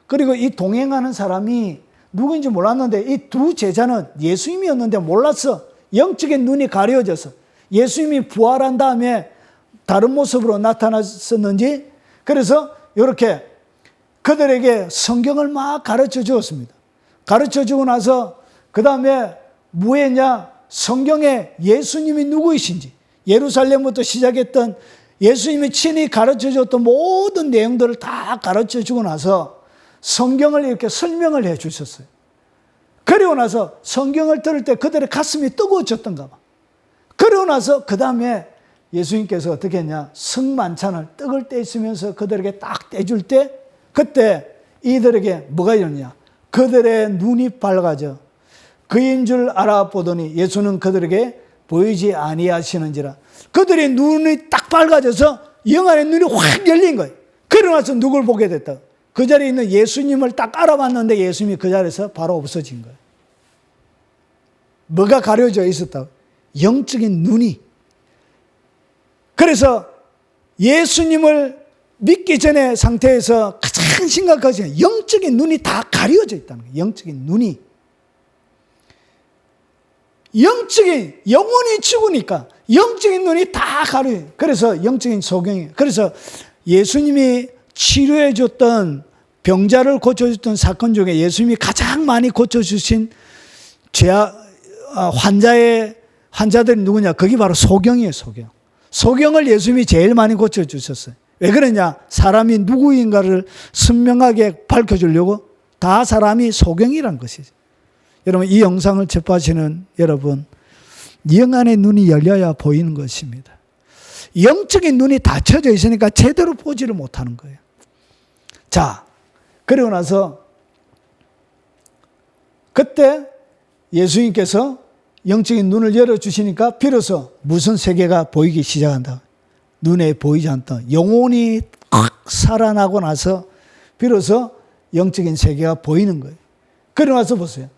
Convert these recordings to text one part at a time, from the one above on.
그리고 이 동행하는 사람이 누구인지 몰랐는데 이 두 제자는 예수님이었는데 몰랐어. 영적인 눈이 가려져서 예수님이 부활한 다음에 다른 모습으로 나타났었는지, 그래서 이렇게 그들에게 성경을 막 가르쳐 주었습니다. 가르쳐 주고 나서 그 다음에 뭐 했냐? 성경에 예수님이 누구이신지, 예루살렘부터 시작했던 예수님이 친히 가르쳐 줬던 모든 내용들을 다 가르쳐 주고 나서 성경을 이렇게 설명을 해 주셨어요. 그리고 나서 성경을 들을 때 그들의 가슴이 뜨거워졌던가 봐. 그리고 나서 그 다음에 예수님께서 어떻게 했냐? 성만찬을 떡을 떼시면서 그들에게 딱 떼줄 때 그때 이들에게 뭐가 일어나냐? 그들의 눈이 밝아져 그인 줄 알아보더니 예수는 그들에게 보이지 아니하시는지라. 그들의 눈이 딱 밝아져서 영 안의 눈이 확 열린 거예요. 그러고 나서 누굴 보게 됐다? 그 자리에 있는 예수님을 딱 알아봤는데 예수님이 그 자리에서 바로 없어진 거예요. 뭐가 가려져 있었다? 영적인 눈이. 그래서 예수님을 믿기 전의 상태에서 가장 심각하지, 영적인 눈이 다 가려져 있다는 거예요. 영적인 눈이. 영적인, 영혼이 죽으니까 영적인 눈이 다 가려요. 그래서 영적인 소경이에요. 그래서 예수님이 치료해 줬던, 병자를 고쳐줬던 사건 중에 예수님이 가장 많이 고쳐주신 환자들이 누구냐? 그게 바로 소경이에요, 소경. 소경을 예수님이 제일 많이 고쳐주셨어요. 왜 그러냐? 사람이 누구인가를 선명하게 밝혀주려고 다 사람이 소경이란 것이죠. 여러분, 이 영상을 접하시는 여러분, 영 안의 눈이 열려야 보이는 것입니다. 영적인 눈이 닫혀져 있으니까 제대로 보지를 못하는 거예요. 자, 그리고 나서 그때 예수님께서 영적인 눈을 열어주시니까 비로소 무슨 세계가 보이기 시작한다. 눈에 보이지 않다. 영혼이 확 살아나고 나서 비로소 영적인 세계가 보이는 거예요. 그러고 나서 보세요.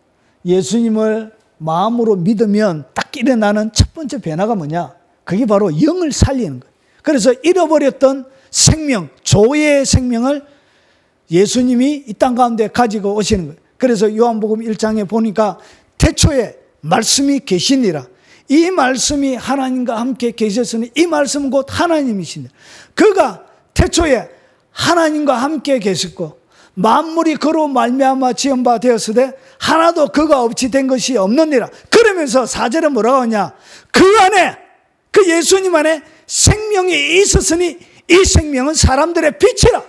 예수님을 마음으로 믿으면 딱 일어나는 첫 번째 변화가 뭐냐? 그게 바로 영을 살리는 거예요. 그래서 잃어버렸던 생명, 조의 생명을 예수님이 이 땅 가운데 가지고 오시는 거예요. 그래서 요한복음 1장에 보니까 태초에 말씀이 계시니라. 이 말씀이 하나님과 함께 계셨으니 이 말씀은 곧 하나님이시니라. 그가 태초에 하나님과 함께 계셨고 만물이 그로 말미암아 지은 바 되었으되 하나도 그가 없이 된 것이 없느니라. 그러면서 4절에 뭐라고 하냐? 그 안에, 그 예수님 안에 생명이 있었으니 이 생명은 사람들의 빛이라.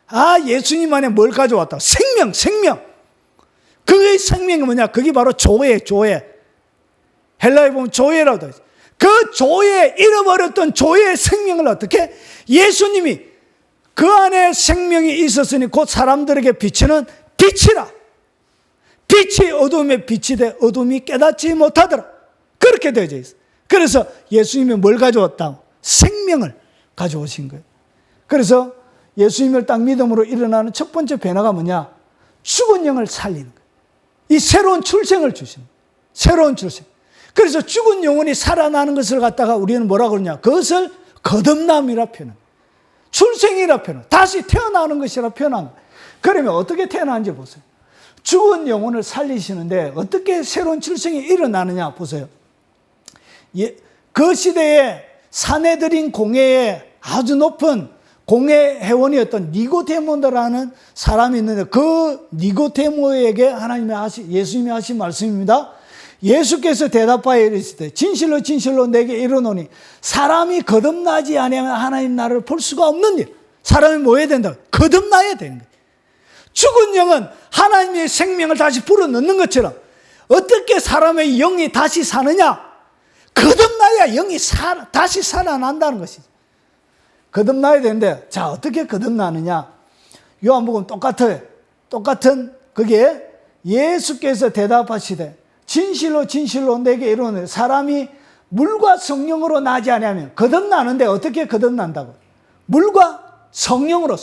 아, 예수님 안에 뭘 가져왔다? 생명. 그의 생명이 뭐냐? 그게 바로 조예. 헬라에 보면 조예라고 하죠. 그 조예, 잃어버렸던 조예의 생명을 어떻게? 예수님이 그 안에 생명이 있었으니 곧 사람들에게 비치는 빛이라. 빛이 어둠에 빛이 돼 어둠이 깨닫지 못하더라. 그렇게 되어져 있어. 그래서 예수님이 뭘 가져왔다? 생명을 가져오신 거예요. 그래서 예수님을 딱 믿음으로 일어나는 첫 번째 변화가 뭐냐? 죽은 영을 살리는 거예요. 이 새로운 출생을 주시는 거예요. 새로운 출생. 그래서 죽은 영혼이 살아나는 것을 갖다가 우리는 뭐라고 그러냐? 그것을 거듭남이라 표현합니다. 출생이라 표현합니다. 다시 태어나는 것이라 표현합니다. 그러면 어떻게 태어나는지 보세요. 죽은 영혼을 살리시는데 어떻게 새로운 출생이 일어나느냐 보세요. 그 시대에 사내들인 공회에 아주 높은 공회 회원이었던 니고데모라는 사람이 있는데 그 니고데모에게 예수님이 하신 말씀입니다. 예수께서 대답하여 이르시되 진실로 진실로 내게 이르노니 사람이 거듭나지 아니하면 하나님 나라를 볼 수가 없는 일. 사람이 뭐 해야 된다? 거듭나야 되는 거예요. 죽은 영은 하나님의 생명을 다시 불어넣는 것처럼 어떻게 사람의 영이 다시 사느냐? 거듭나야 영이 다시 살아난다는 것이죠. 거듭나야 되는데, 자, 어떻게 거듭나느냐? 요한복음 똑같은 그게 예수께서 대답하시되 진실로 진실로 내게 이르노니 사람이 물과 성령으로 나지 아니하면 거듭나는데 어떻게 거듭난다고? 물과 성령으로.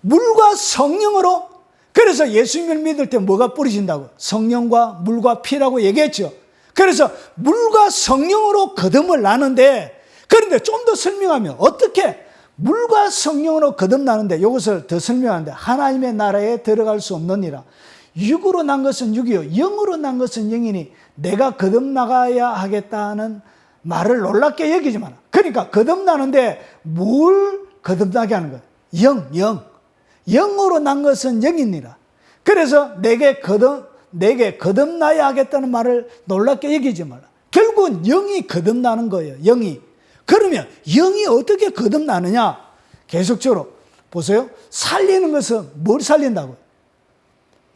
물과 성령으로. 그래서 예수님을 믿을 때 뭐가 뿌리진다고? 성령과 물과 피라고 얘기했죠. 그래서 물과 성령으로 거듭을 나는데, 그런데 좀 더 설명하면 어떻게 물과 성령으로 거듭나는데, 이것을 더 설명하는데, 하나님의 나라에 들어갈 수 없느니라. 육으로 난 것은 육이요 영으로 난 것은 영이니 내가 거듭나가야 하겠다는 말을 놀랍게 여기지 마라. 그러니까 거듭나는데 뭘 거듭나게 하는 거예요? 영으로 난 것은 영이니라. 그래서 내게 거듭나야 하겠다는 말을 놀랍게 여기지 마라. 결국은 영이 거듭나는 거예요. 영이. 그러면 영이 어떻게 거듭나느냐? 계속적으로 보세요. 살리는 것은 뭘 살린다고요?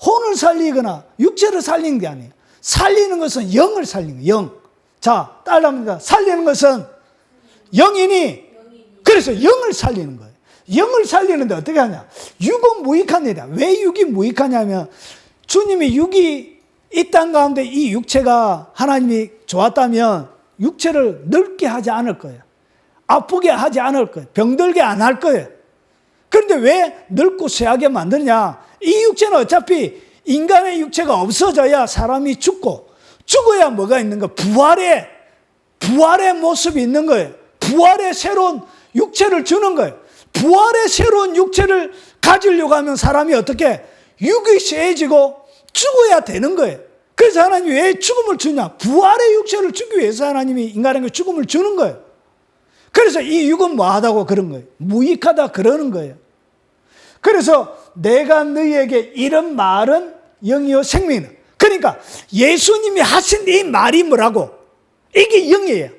혼을 살리거나 육체를 살리는 게 아니에요. 살리는 것은 영을 살리는 거예요. 영. 자, 따라합니다. 살리는 것은 영이니, 그래서 영을 살리는 거예요. 영을 살리는데 어떻게 하냐? 육은 무익한 일이야. 왜 육이 무익하냐면, 주님이 육이 이 땅 가운데 이 육체가 하나님이 좋았다면 육체를 늙게 하지 않을 거예요. 아프게 하지 않을 거예요. 병들게 안 할 거예요. 그런데 왜 늙고 쇠하게 만드냐? 이 육체는 어차피 인간의 육체가 없어져야 사람이 죽어야 뭐가 있는 거예요? 부활의 모습이 있는 거예요. 부활의 새로운 육체를 주는 거예요. 부활의 새로운 육체를 가지려고 하면 사람이 어떻게? 육이 쇠해지고 죽어야 되는 거예요. 그래서 하나님이 왜 죽음을 주냐? 부활의 육체를 주기 위해서 하나님이 인간에게 죽음을 주는 거예요. 그래서 이 육은 뭐하다고 그런 거예요? 무익하다 그러는 거예요. 그래서 내가 너희에게 이런 말은 영이요 생명이다. 그러니까 예수님이 하신 이 말이 뭐라고? 이게 영이에요.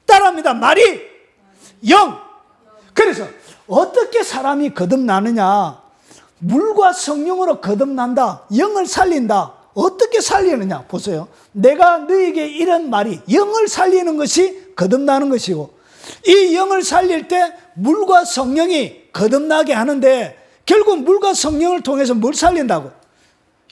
따라합니다. 말이 영. 그래서 어떻게 사람이 거듭나느냐? 물과 성령으로 거듭난다. 영을 살린다. 어떻게 살리느냐? 보세요. 내가 너희에게 이런 말이, 영을 살리는 것이 거듭나는 것이고, 이 영을 살릴 때 물과 성령이 거듭나게 하는데, 결국 물과 성령을 통해서 뭘 살린다고?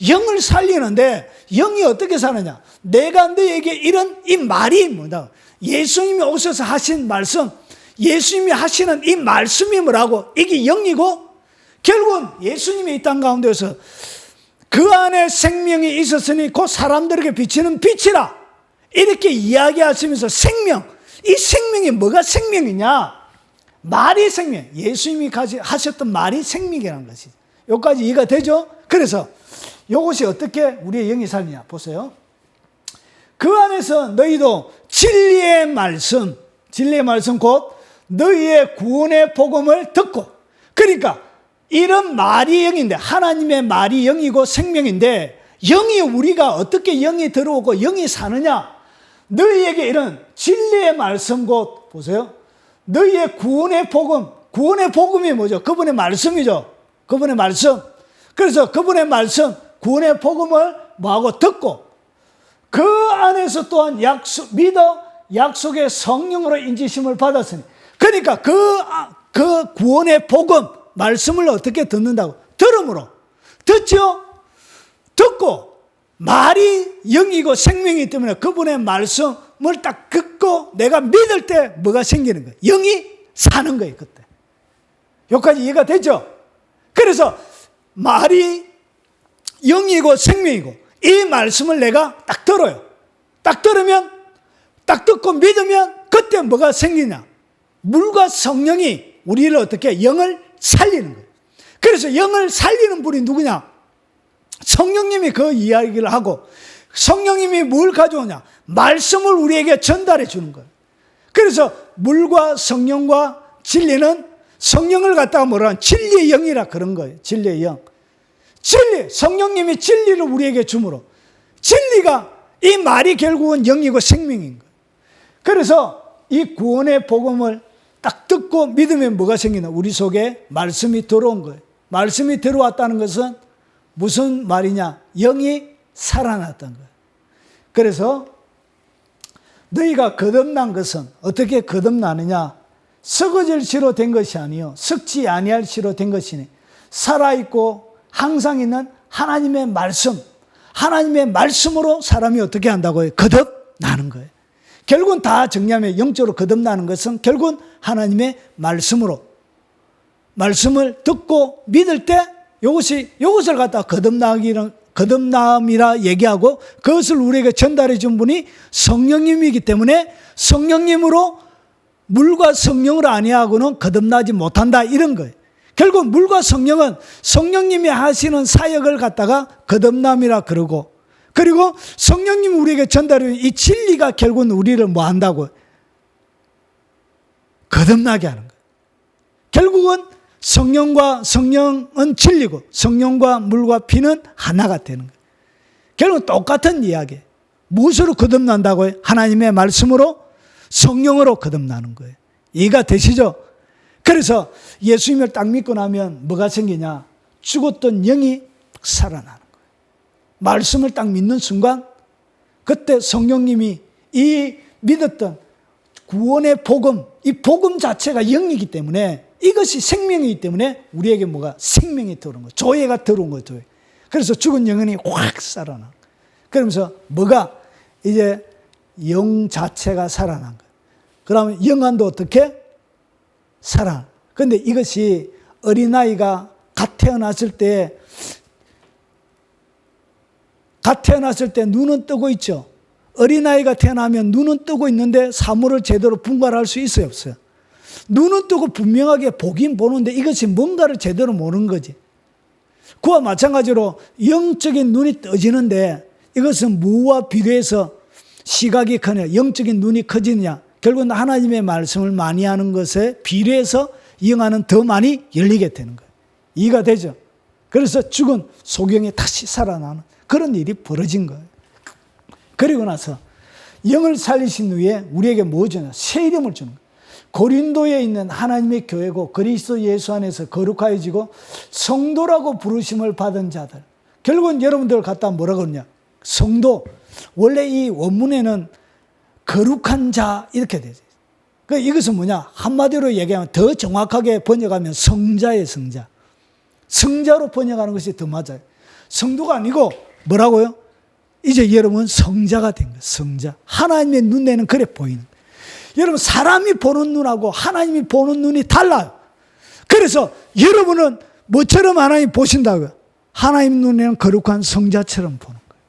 영을 살리는데, 영이 어떻게 사느냐? 내가 너희에게 이런 이 말이 뭐다? 예수님이 오셔서 하신 말씀, 예수님이 하시는 이 말씀이 뭐라고? 이게 영이고, 결국은 예수님이 이 땅 가운데서 그 안에 생명이 있었으니 곧 사람들에게 비치는 빛이라, 이렇게 이야기하시면서 생명, 이 생명이 뭐가 생명이냐? 말이 생명. 예수님이 하셨던 말이 생명이라는 것이죠. 여기까지 이해가 되죠? 그래서 이것이 어떻게 우리의 영이 살리냐? 보세요. 그 안에서 너희도 진리의 말씀 곧 너희의 구원의 복음을 듣고, 그러니까 이런 말이 영인데, 하나님의 말이 영이고 생명인데, 영이 우리가 어떻게 영이 들어오고 영이 사느냐? 너희에게 이런 진리의 말씀 곧, 보세요. 너희의 구원의 복음. 구원의 복음이 뭐죠? 그분의 말씀이죠. 그분의 말씀. 그래서 그분의 말씀, 구원의 복음을 뭐하고 듣고, 그 안에서 또한 믿어 약속의 성령으로 인지심을 받았으니, 그러니까 그 구원의 복음, 말씀을 어떻게 듣는다고? 들음으로. 듣죠? 듣고, 말이 영이고 생명이기 때문에 그분의 말씀을 딱 듣고 내가 믿을 때 뭐가 생기는 거예요? 영이 사는 거예요, 그때. 여기까지 이해가 되죠? 그래서 말이 영이고 생명이고, 이 말씀을 내가 딱 들어요. 딱 들으면, 딱 듣고 믿으면 그때 뭐가 생기냐? 물과 성령이 우리를 어떻게? 영을 살리는 거예요. 그래서 영을 살리는 분이 누구냐? 성령님이 그 이야기를 하고, 성령님이 뭘 가져오냐? 말씀을 우리에게 전달해 주는 거예요. 그래서 물과 성령과 진리는 성령을 갖다가 뭐라 하냐? 진리의 영이라 그런 거예요. 진리의 영. 성령님이 진리를 우리에게 주므로, 진리가, 이 말이 결국은 영이고 생명인 거예요. 그래서 이 구원의 복음을 딱 듣고 믿으면 뭐가 생기나? 우리 속에 말씀이 들어온 거예요. 말씀이 들어왔다는 것은 무슨 말이냐? 영이 살아났다는 거예요. 그래서 너희가 거듭난 것은 어떻게 거듭나느냐? 썩어질 시로 된 것이 아니요 썩지 아니할 시로 된 것이니 살아있고 항상 있는 하나님의 말씀, 하나님의 말씀으로 사람이 어떻게 한다고요? 거듭나는 거예요. 결국은 다 정리하면 영적으로 거듭나는 것은 결국은 하나님의 말씀으로, 말씀을 듣고 믿을 때 이것을 갖다가 거듭남이라 얘기하고, 그것을 우리에게 전달해 준 분이 성령님이기 때문에 성령님으로 물과 성령을 아니하고는 거듭나지 못한다 이런 거예요. 결국 물과 성령은 성령님이 하시는 사역을 갖다가 거듭남이라 그러고, 그리고 성령님이 우리에게 전달하는 이 진리가 결국은 우리를 뭐 한다고? 거듭나게 하는 거예요. 결국은 성령은 진리고 성령과 물과 피는 하나가 되는 거예요. 결국은 똑같은 이야기예요. 무엇으로 거듭난다고요? 하나님의 말씀으로, 성령으로 거듭나는 거예요. 이해가 되시죠? 그래서 예수님을 딱 믿고 나면 뭐가 생기냐? 죽었던 영이 살아나는 거예요. 말씀을 딱 믿는 순간 그때 성령님이 이 믿었던 구원의 복음, 이 복음 자체가 영이기 때문에, 이것이 생명이기 때문에 우리에게 뭐가 생명이 들어온 거예요. 조예가 들어온 거예요. 조예. 그래서 죽은 영혼이 확 살아나. 그러면서 뭐가 이제 영 자체가 살아난 거예요. 그러면 영혼도 어떻게? 살아나. 그런데 이것이 어린아이가 갓 태어났을 때 눈은 뜨고 있죠. 어린아이가 태어나면 눈은 뜨고 있는데 사물을 제대로 분별할 수 있어요, 없어요? 눈은 뜨고 분명하게 보긴 보는데 이것이 뭔가를 제대로 모르는 거지. 그와 마찬가지로 영적인 눈이 떠지는데 이것은 무와 비교해서 시각이 크냐, 영적인 눈이 커지느냐, 결국은 하나님의 말씀을 많이 하는 것에 비례해서 영안은 더 많이 열리게 되는 거예요. 이해가 되죠? 그래서 죽은 소경이 다시 살아나는 그런 일이 벌어진 거예요. 그리고 나서 영을 살리신 후에 우리에게 뭐 주냐? 새 이름을 주는 거예요. 고린도에 있는 하나님의 교회고 그리스도 예수 안에서 거룩하여지고 성도라고 부르심을 받은 자들. 결국은 여러분들 갖다 뭐라 그러냐? 성도. 원래 이 원문에는 거룩한 자 이렇게 되죠. 그러니까 이것은 뭐냐? 한마디로 얘기하면 더 정확하게 번역하면 성자의 성자. 성자로 번역하는 것이 더 맞아요. 성도가 아니고 뭐라고요? 이제 여러분 성자가 된 거예요. 성자. 하나님의 눈에는 그래 보이는 거예요. 여러분 사람이 보는 눈하고 하나님이 보는 눈이 달라요. 그래서 여러분은 뭐처럼 하나님 보신다고요? 하나님 눈에는 거룩한 성자처럼 보는 거예요.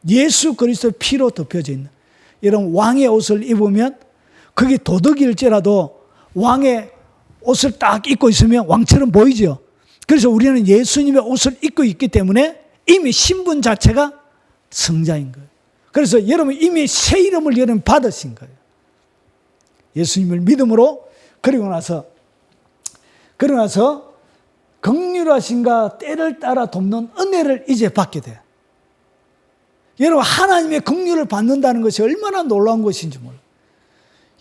예수 그리스도의 피로 덮여져 있는. 여러분 왕의 옷을 입으면 그게 도덕일지라도 왕의 옷을 딱 입고 있으면 왕처럼 보이죠. 그래서 우리는 예수님의 옷을 입고 있기 때문에 이미 신분 자체가 성자인 거예요. 그래서 여러분 이미 새 이름을 여러분 받으신 거예요. 예수님을 믿음으로. 그러고 나서 긍휼하신가 때를 따라 돕는 은혜를 이제 받게 돼요. 여러분 하나님의 긍휼을 받는다는 것이 얼마나 놀라운 것인지 몰라요.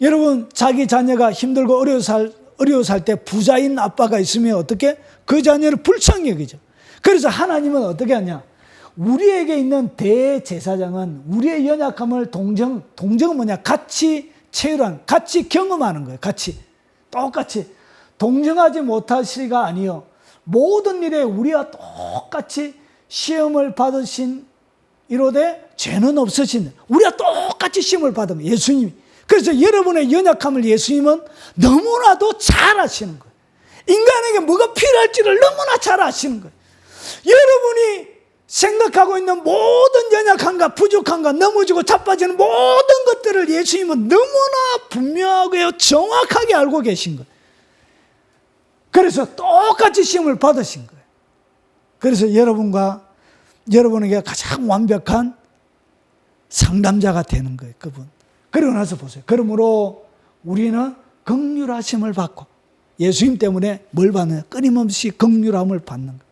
여러분 자기 자녀가 힘들고 어려워 살 때 부자인 아빠가 있으면 어떻게? 그 자녀를 불쌍히 여기죠. 그래서 하나님은 어떻게 하냐? 우리에게 있는 대제사장은 우리의 연약함을 동정은 뭐냐? 같이 체휼하는, 같이 경험하는 거예요. 같이. 똑같이. 동정하지 못하시가 아니요. 모든 일에 우리와 똑같이 시험을 받으신 이로되 죄는 없으신, 우리가 똑같이 시험을 받으면 예수님이. 그래서 여러분의 연약함을 예수님은 너무나도 잘 아시는 거예요. 인간에게 뭐가 필요할지를 너무나 잘 아시는 거예요. 여러분이 생각하고 있는 모든 연약함과 부족함과 넘어지고 자빠지는 모든 것들을 예수님은 너무나 분명하고 정확하게 알고 계신 거예요. 그래서 똑같이 시험을 받으신 거예요. 그래서 여러분에게 가장 완벽한 상담자가 되는 거예요. 그분. 그러고 나서 보세요. 그러므로 우리는 긍휼하심을 받고 예수님 때문에 뭘 받느냐? 끊임없이 긍휼함을 받는 거예요.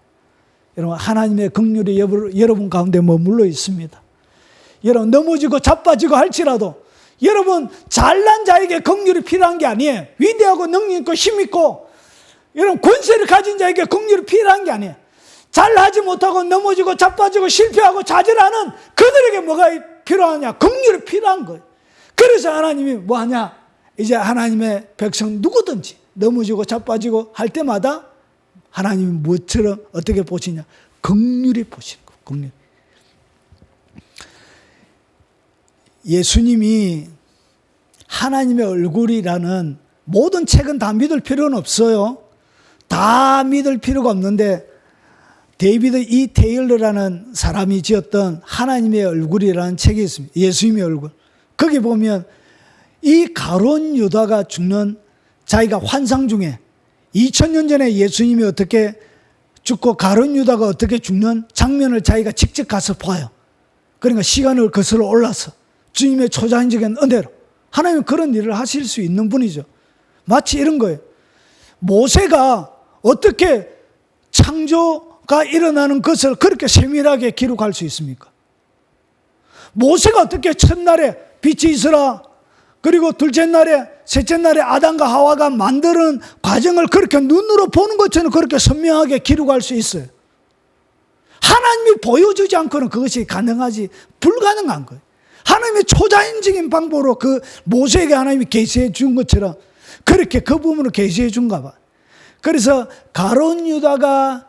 여러분 하나님의 긍휼이 여러분 가운데 머물러 있습니다. 여러분 넘어지고 자빠지고 할지라도 여러분 잘난 자에게 긍휼이 필요한 게 아니에요. 위대하고 능력 있고 힘 있고 여러분 권세를 가진 자에게 긍휼이 필요한 게 아니에요. 잘하지 못하고 넘어지고 자빠지고 실패하고 좌절하는 그들에게 뭐가 필요하냐? 긍휼이 필요한 거예요. 그래서 하나님이 뭐하냐? 이제 하나님의 백성 누구든지 넘어지고 자빠지고 할 때마다 하나님이 뭐처럼 어떻게 보시냐? 긍휼히 보시는 거예요. 긍휼히. 예수님이 하나님의 얼굴이라는 모든 책은 다 믿을 필요는 없어요. 다 믿을 필요가 없는데 데이비드 E. 테일러라는 사람이 지었던 하나님의 얼굴이라는 책이 있습니다. 예수님의 얼굴. 거기 보면 이 가룟 유다가 죽는 자기가 환상 중에 2000년 전에 예수님이 어떻게 죽고 가룟 유다가 어떻게 죽는 장면을 자기가 직접 가서 봐요. 그러니까 시간을 거슬러 올라서 주님의 초자연적인 은혜로 하나님은 그런 일을 하실 수 있는 분이죠. 마치 이런 거예요. 모세가 어떻게 창조가 일어나는 것을 그렇게 세밀하게 기록할 수 있습니까? 모세가 어떻게 첫날에 빛이 있으라, 그리고 둘째 날에 셋째 날에 아담과 하와가 만드는 과정을 그렇게 눈으로 보는 것처럼 그렇게 선명하게 기록할 수 있어요. 하나님이 보여주지 않고는 그것이 가능하지 불가능한 거예요. 하나님의 초자연적인 방법으로 그 모세에게 하나님이 계시해 준 것처럼 그렇게 그 부분을 계시해 준가 봐. 그래서 가룟 유다가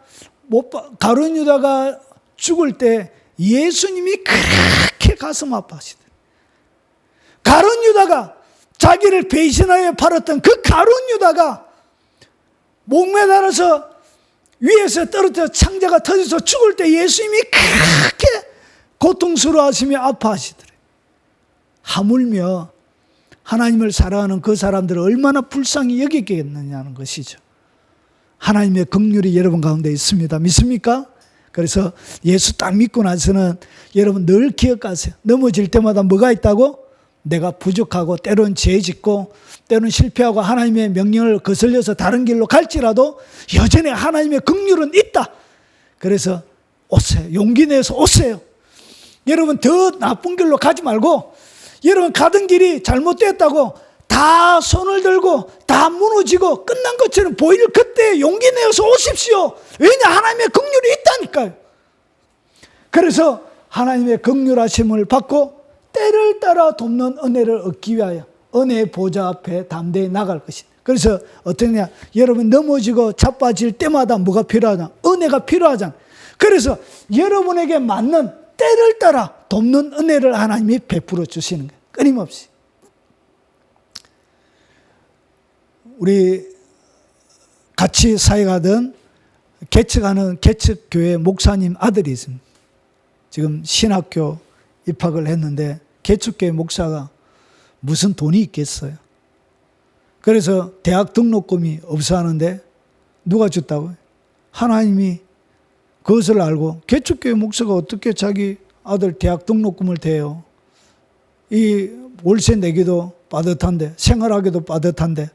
죽을 때 예수님이 그렇게 가슴 아파하시더라고요. 가룟 유다가 자기를 배신하여 팔았던 그 가룟 유다가 목매달아서 위에서 떨어져 창자가 터져서 죽을 때 예수님이 그렇게 고통스러워하시며 아파하시더래요. 하물며 하나님을 사랑하는 그 사람들을 얼마나 불쌍히 여기겠느냐는 것이죠. 하나님의 긍휼이 여러분 가운데 있습니다. 믿습니까? 그래서 예수 딱 믿고 나서는 여러분 늘 기억하세요. 넘어질 때마다 뭐가 있다고? 내가 부족하고 때로는 죄 짓고 때로는 실패하고 하나님의 명령을 거슬려서 다른 길로 갈지라도 여전히 하나님의 긍휼은 있다. 그래서 오세요. 용기 내서 오세요. 여러분 더 나쁜 길로 가지 말고 여러분 가던 길이 잘못됐다고 다 손을 들고 다 무너지고 끝난 것처럼 보일 그때 용기 내어서 오십시오. 왜냐? 하나님의 긍휼이 있다니까요. 그래서 하나님의 긍휼하심을 받고 때를 따라 돕는 은혜를 얻기 위하여 은혜의 보좌 앞에 담대히 나갈 것이다. 그래서 어떠냐? 여러분 넘어지고 자빠질 때마다 뭐가 필요하냐? 은혜가 필요하잖아. 그래서 여러분에게 맞는 때를 따라 돕는 은혜를 하나님이 베풀어 주시는 거예요. 끊임없이. 우리 같이 사역하던 개척하는 개척교회 목사님 아들이 있습니다. 지금 신학교 입학을 했는데 개척교회 목사가 무슨 돈이 있겠어요. 그래서 대학 등록금이 없어 하는데 누가 줬다고요? 하나님이 그것을 알고 개척교회 목사가 어떻게 자기 아들 대학 등록금을 대요? 이 월세 내기도 빠듯한데 생활하기도 빠듯한데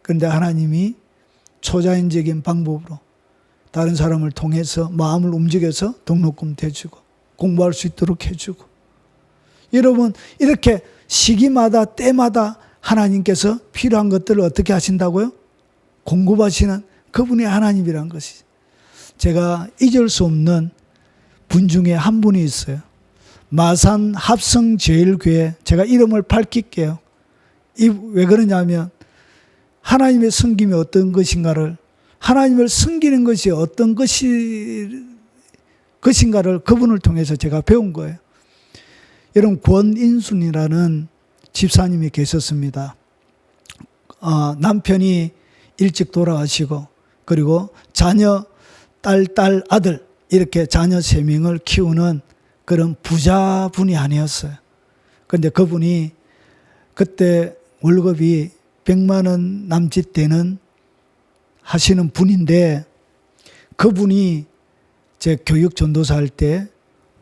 그런데 하나님이 초자연적인 방법으로 다른 사람을 통해서 마음을 움직여서 등록금 대주고 공부할 수 있도록 해주고 여러분 이렇게 시기마다 때마다 하나님께서 필요한 것들을 어떻게 하신다고요? 공급하시는 그분이 하나님이란 것이죠. 제가 잊을 수 없는 분 중에 한 분이 있어요. 마산 합성제일교회 제가 이름을 밝힐게요. 왜 그러냐면 하나님의 섬김이 어떤 것인가를 하나님을 섬기는 것이 어떤 것인가를 그분을 통해서 제가 배운 거예요. 여러분 권인순이라는 집사님이 계셨습니다. 남편이 일찍 돌아가시고 그리고 자녀 딸 아들 이렇게 자녀 3명을 키우는 그런 부자분이 아니었어요. 그런데 그분이 그때 월급이 100만 원 남짓 되는 하시는 분인데 그분이 제 교육 전도사 할 때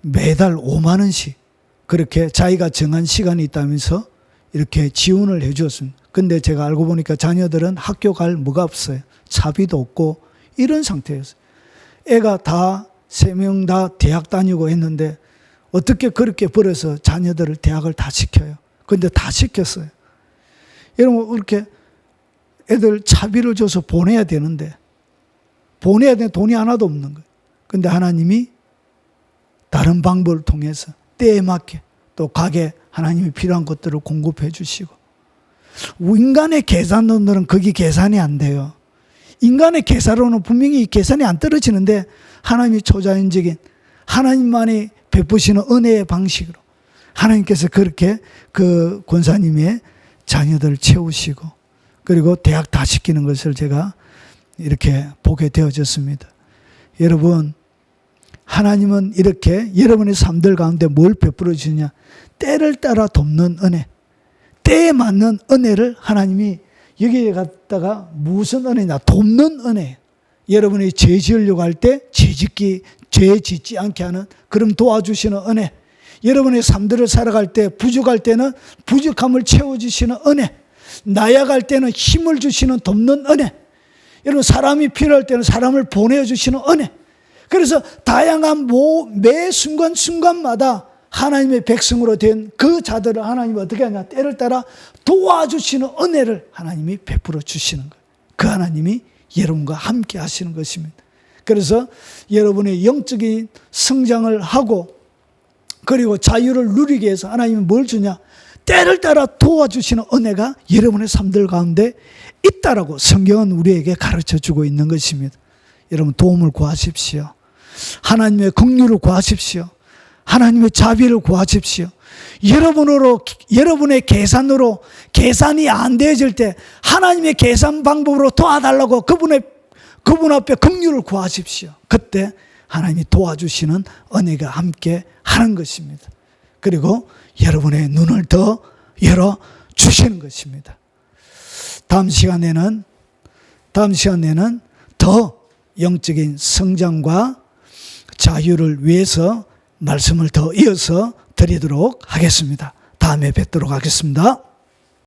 매달 5만 원씩 그렇게 자기가 정한 시간이 있다면서 이렇게 지원을 해 주었습니다. 근데 제가 알고 보니까 자녀들은 학교 갈 뭐가 없어요. 차비도 없고 이런 상태였어요. 애가 다 3명 다 대학 다니고 했는데 어떻게 그렇게 벌어서 자녀들을 대학을 다 시켜요. 근데 다 시켰어요. 여러분 이렇게 애들 차비를 줘서 보내야 되는데 보내야 되는 돈이 하나도 없는 거예요. 근데 하나님이 다른 방법을 통해서 때에 맞게 또 가게 하나님이 필요한 것들을 공급해 주시고 인간의 계산론들은 거기 계산이 안 돼요. 인간의 계산으로는 분명히 계산이 안 떨어지는데 하나님이 초자연적인 하나님만이 베푸시는 은혜의 방식으로 하나님께서 그렇게 그 권사님의 자녀들을 채우시고 그리고 대학 다 시키는 것을 제가 이렇게 보게 되어졌습니다. 여러분 하나님은 이렇게 여러분의 삶들 가운데 뭘 베풀어 주느냐 때를 따라 돕는 은혜 때에 맞는 은혜를 하나님이 여기에 갖다가 무슨 은혜냐? 돕는 은혜. 여러분이 죄 지으려고 할 때 죄 짓지 않게 하는 그럼 도와주시는 은혜. 여러분의 삶들을 살아갈 때 부족할 때는 부족함을 채워주시는 은혜. 나약할 때는 힘을 주시는 돕는 은혜. 여러분 사람이 필요할 때는 사람을 보내주시는 은혜. 그래서 다양한 매 순간순간마다 하나님의 백성으로 된 그 자들을 하나님이 어떻게 하냐? 때를 따라 도와주시는 은혜를 하나님이 베풀어 주시는 거예요. 그 하나님이 여러분과 함께 하시는 것입니다. 그래서 여러분의 영적인 성장을 하고 그리고 자유를 누리기 위해서 하나님은 뭘 주냐? 때를 따라 도와주시는 은혜가 여러분의 삶들 가운데 있다라고 성경은 우리에게 가르쳐주고 있는 것입니다. 여러분 도움을 구하십시오. 하나님의 긍휼을 구하십시오. 하나님의 자비를 구하십시오. 여러분의 계산으로 계산이 안 되어질 때 하나님의 계산 방법으로 도와달라고 그분 앞에 긍휼을 구하십시오. 그때 하나님이 도와주시는 은혜가 함께 하는 것입니다. 그리고 여러분의 눈을 더 열어주시는 것입니다. 다음 시간에는 더 영적인 성장과 자유를 위해서 말씀을 더 이어서 드리도록 하겠습니다. 다음에 뵙도록 하겠습니다.